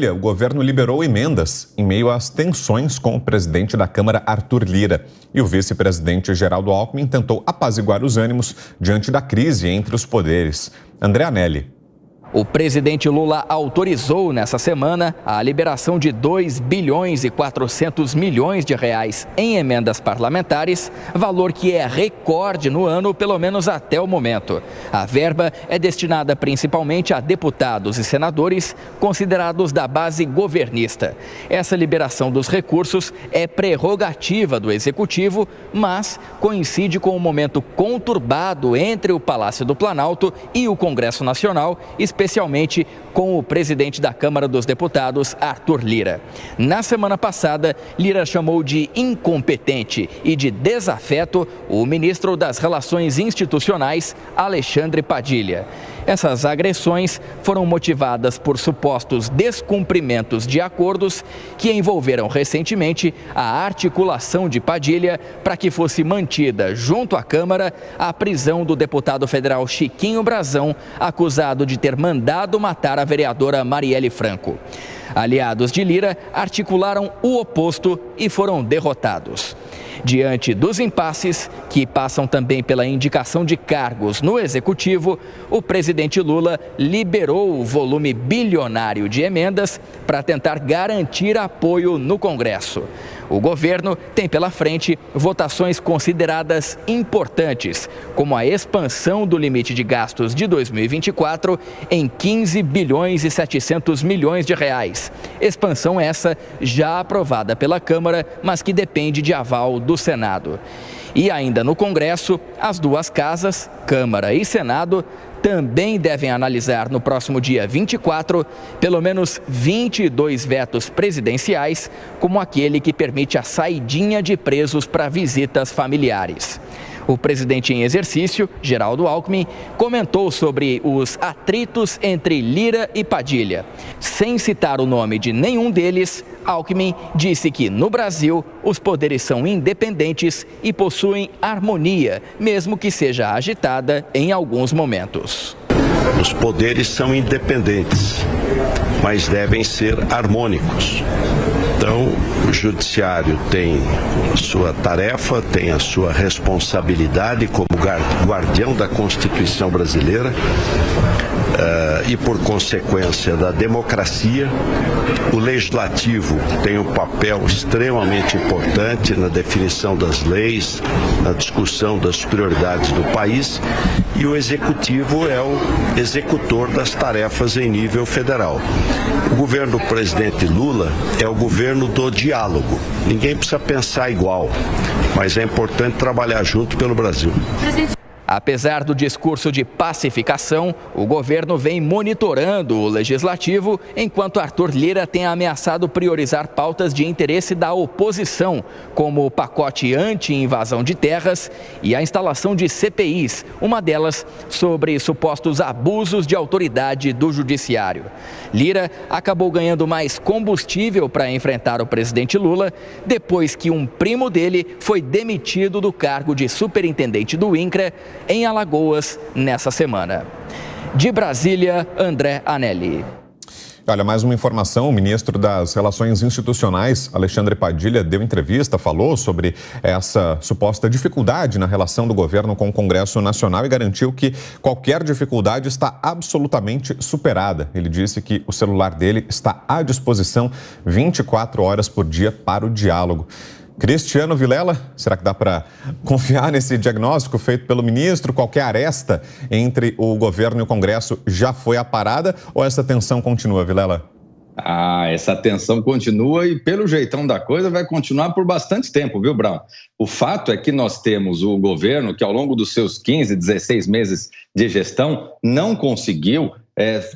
O governo liberou emendas em meio às tensões com o presidente da Câmara, Arthur Lira. E o vice-presidente Geraldo Alckmin tentou apaziguar os ânimos diante da crise entre os poderes. André Anelli. O presidente Lula autorizou nessa semana a liberação de 2 bilhões e 400 milhões de reais em emendas parlamentares, valor que é recorde no ano, pelo menos até o momento. A verba é destinada principalmente a deputados e senadores considerados da base governista. Essa liberação dos recursos é prerrogativa do Executivo, mas coincide com um momento conturbado entre o Palácio do Planalto e o Congresso Nacional, especialmente com o presidente da Câmara dos Deputados, Arthur Lira. Na semana passada, Lira chamou de incompetente e de desafeto o ministro das Relações Institucionais, Alexandre Padilha. Essas agressões foram motivadas por supostos descumprimentos de acordos que envolveram recentemente a articulação de Padilha para que fosse mantida, junto à Câmara, a prisão do deputado federal Chiquinho Brazão, acusado de ter mandado matar a vereadora Marielle Franco. Aliados de Lira articularam o oposto e foram derrotados. Diante dos impasses, que passam também pela indicação de cargos no Executivo, o presidente Lula liberou o volume bilionário de emendas para tentar garantir apoio no Congresso. O governo tem pela frente votações consideradas importantes, como a expansão do limite de gastos de 2024 em 15 bilhões e 700 milhões de reais. Expansão essa já aprovada pela Câmara, mas que depende de aval do Senado. E ainda no Congresso, as duas casas, Câmara e Senado, também devem analisar no próximo dia 24 pelo menos 22 vetos presidenciais, como aquele que permite a saidinha de presos para visitas familiares. O presidente em exercício, Geraldo Alckmin, comentou sobre os atritos entre Lira e Padilha. Sem citar o nome de nenhum deles, Alckmin disse que, no Brasil, os poderes são independentes e possuem harmonia, mesmo que seja agitada em alguns momentos. Os poderes são independentes, mas devem ser harmônicos. Então, o judiciário tem a sua tarefa, tem a sua responsabilidade como guardião da Constituição brasileira e, por consequência da democracia. O legislativo tem um papel extremamente importante na definição das leis, na discussão das prioridades do país, e o executivo é o executor das tarefas em nível federal. O governo do presidente Lula é o governo do diálogo. Ninguém precisa pensar igual, mas é importante trabalhar junto pelo Brasil. Apesar do discurso de pacificação, o governo vem monitorando o legislativo, enquanto Arthur Lira tem ameaçado priorizar pautas de interesse da oposição, como o pacote anti-invasão de terras e a instalação de CPIs, uma delas sobre supostos abusos de autoridade do judiciário. Lira acabou ganhando mais combustível para enfrentar o presidente Lula, depois que um primo dele foi demitido do cargo de superintendente do INCRA, em Alagoas, nessa semana. De Brasília, André Anelli. Olha, mais uma informação, o ministro das Relações Institucionais, Alexandre Padilha, deu entrevista, falou sobre essa suposta dificuldade na relação do governo com o Congresso Nacional e garantiu que qualquer dificuldade está absolutamente superada. Ele disse que o celular dele está à disposição 24 horas por dia para o diálogo. Cristiano Vilela, será que dá para confiar nesse diagnóstico feito pelo ministro? Qualquer aresta entre o governo e o Congresso já foi aparada ou essa tensão continua, Vilela? Essa tensão continua e, pelo jeitão da coisa, vai continuar por bastante tempo, viu, Brown? O fato é que nós temos o governo que, ao longo dos seus 15, 16 meses de gestão, não conseguiu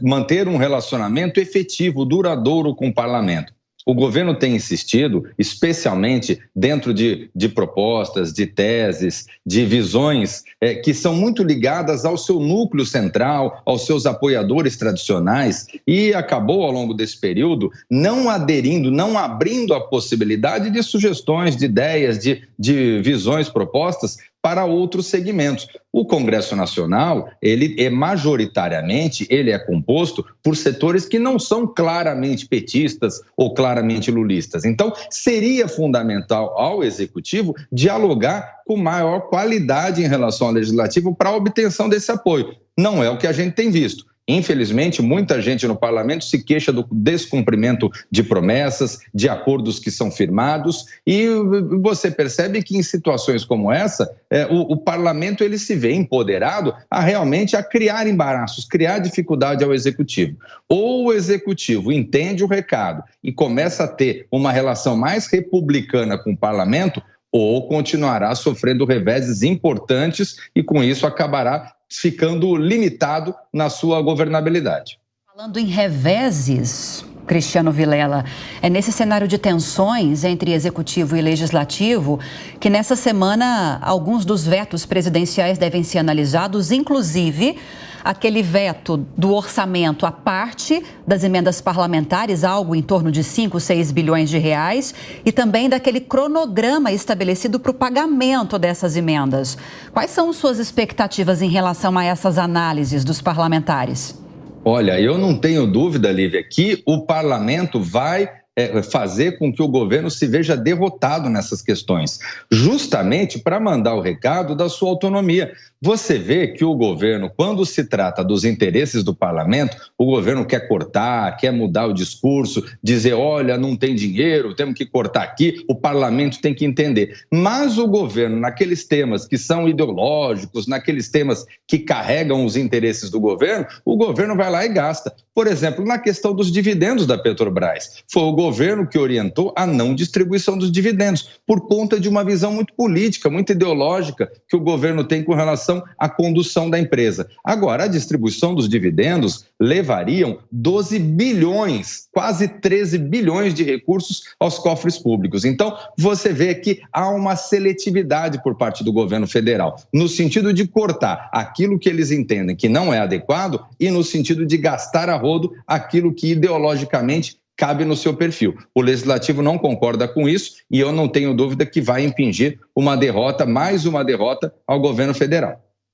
manter um relacionamento efetivo, duradouro com o parlamento. O governo tem insistido, especialmente dentro de propostas, de teses, de visões que são muito ligadas ao seu núcleo central, aos seus apoiadores tradicionais, e acabou, ao longo desse período, não aderindo, não abrindo a possibilidade de sugestões, de ideias, de visões propostas para outros segmentos. O Congresso Nacional, ele é majoritariamente, ele é composto por setores que não são claramente petistas ou claramente lulistas. Então, seria fundamental ao Executivo dialogar com maior qualidade em relação ao Legislativo para a obtenção desse apoio. Não é o que a gente tem visto. Infelizmente, muita gente no parlamento se queixa do descumprimento de promessas, de acordos que são firmados, e você percebe que em situações como essa, o parlamento ele se vê empoderado a realmente criar embaraços, criar dificuldade ao executivo. Ou o executivo entende o recado e começa a ter uma relação mais republicana com o parlamento, ou continuará sofrendo reveses importantes e com isso acabará ficando limitado na sua governabilidade. Falando em reveses, Cristiano Vilela, é nesse cenário de tensões entre executivo e legislativo que nessa semana alguns dos vetos presidenciais devem ser analisados, inclusive aquele veto do orçamento à parte das emendas parlamentares, algo em torno de 5, 6 bilhões de reais, e também daquele cronograma estabelecido para o pagamento dessas emendas. Quais são suas expectativas em relação a essas análises dos parlamentares? Olha, eu não tenho dúvida, Lívia, que o parlamento vai fazer com que o governo se veja derrotado nessas questões, justamente para mandar o recado da sua autonomia. Você vê que o governo, quando se trata dos interesses do parlamento, o governo quer cortar, quer mudar o discurso, dizer, olha, não tem dinheiro, temos que cortar aqui, o parlamento tem que entender. Mas o governo, naqueles temas que são ideológicos, naqueles temas que carregam os interesses do governo, o governo vai lá e gasta. Por exemplo, na questão dos dividendos da Petrobras, foi o governo que orientou a não distribuição dos dividendos, por conta de uma visão muito política, muito ideológica que o governo tem com relação à condução da empresa. Agora, a distribuição dos dividendos levariam 12 bilhões, quase 13 bilhões de recursos aos cofres públicos. Então, você vê que há uma seletividade por parte do governo federal, no sentido de cortar aquilo que eles entendem que não é adequado e no sentido de gastar a rodo aquilo que ideologicamente cabe no seu perfil. O Legislativo não concorda com isso e eu não tenho dúvida que vai impingir uma derrota, mais uma derrota ao governo federal.